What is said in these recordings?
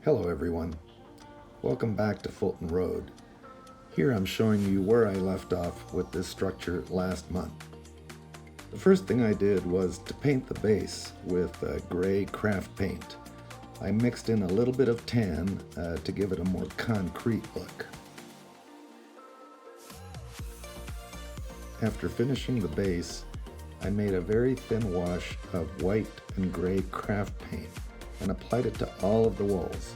Hello everyone, welcome back to Fulton Road. Here I'm showing you where I left off with this structure last month. The first thing I did was to paint the base with gray craft paint. I mixed in a little bit of tan to give it a more concrete look. After finishing the base, I made a very thin wash of white and gray craft paint and applied it to all of the walls.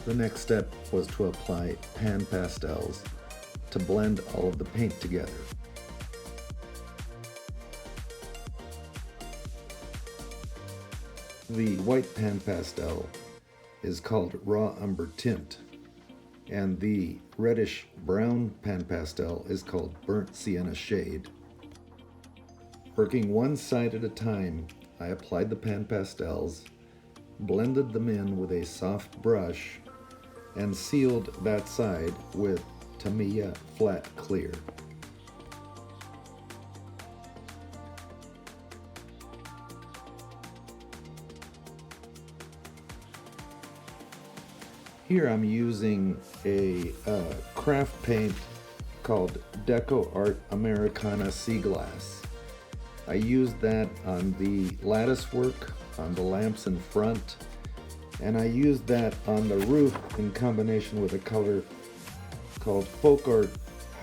The next step was to apply Pan Pastels to blend all of the paint together. The white Pan Pastel is called raw umber tint, and the reddish brown Pan Pastel is called burnt sienna shade. Working one side at a time, I applied the Pan Pastels, blended them in with a soft brush, and sealed that side with Tamiya Flat Clear. Here I'm using a craft paint called Deco Art Americana Sea Glass. I used that on the lattice work, on the lamps in front, and I used that on the roof in combination with a color called Folk Art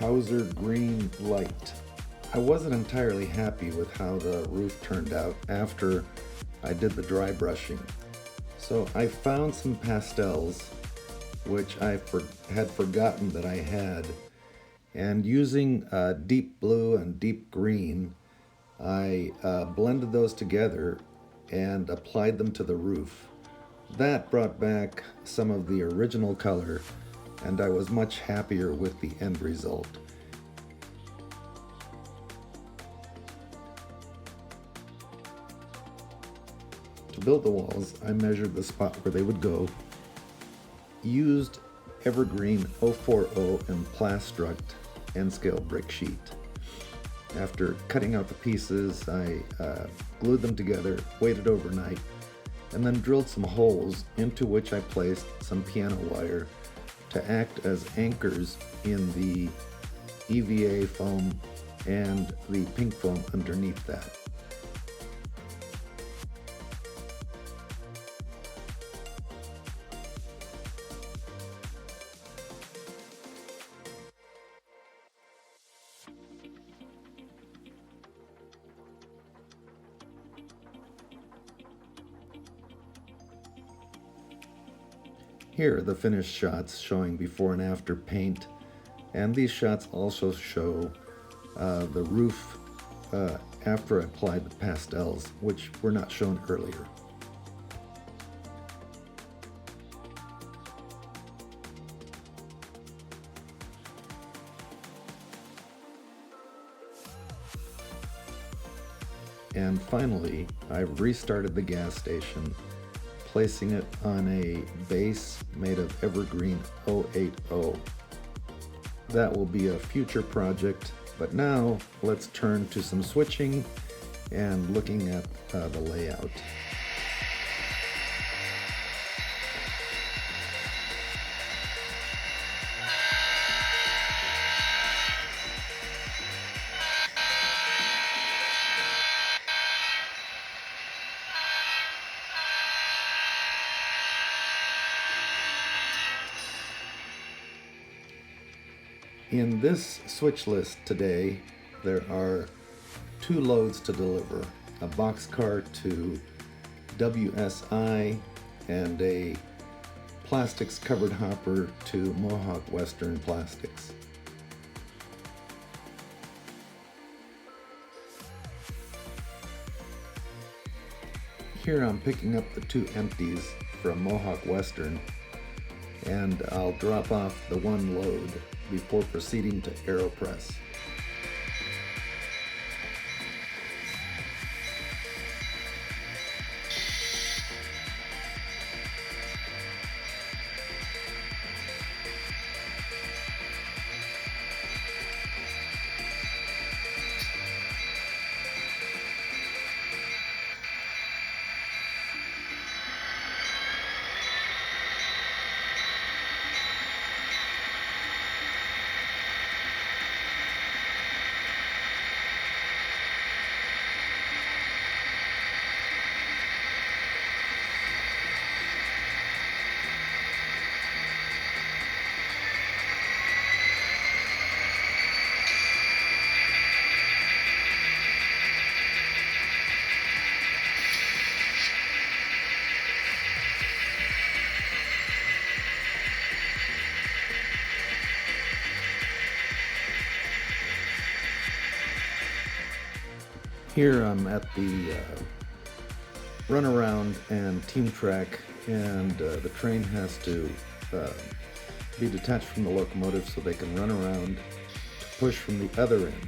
Hauser Green Light. I wasn't entirely happy with how the roof turned out after I did the dry brushing. So I found some pastels which I had forgotten that I had, and using deep blue and deep green, I blended those together and applied them to the roof. That brought back some of the original color, and I was much happier with the end result. To build the walls, I measured the spot where they would go, used evergreen 040 and Plastruct N-scale brick sheet. After cutting out the pieces, I glued them together, waited overnight, and then drilled some holes into which I placed some piano wire to act as anchors in the EVA foam and the pink foam underneath that. Here are the finished shots showing before and after paint, and these shots also show the roof after I applied the pastels, which were not shown earlier. And finally, I've restarted the gas station, placing it on a base made of evergreen 080. That will be a future project, but now let's turn to some switching and looking at the layout. In this switch list today, there are two loads to deliver, a boxcar to WSI and a plastics covered hopper to Mohawk Western Plastics. Here I'm picking up the two empties from Mohawk Western, and I'll drop off the one load before proceeding to AeroPress. Here I'm at the runaround and team track, and the train has to be detached from the locomotive so they can run around to push from the other end.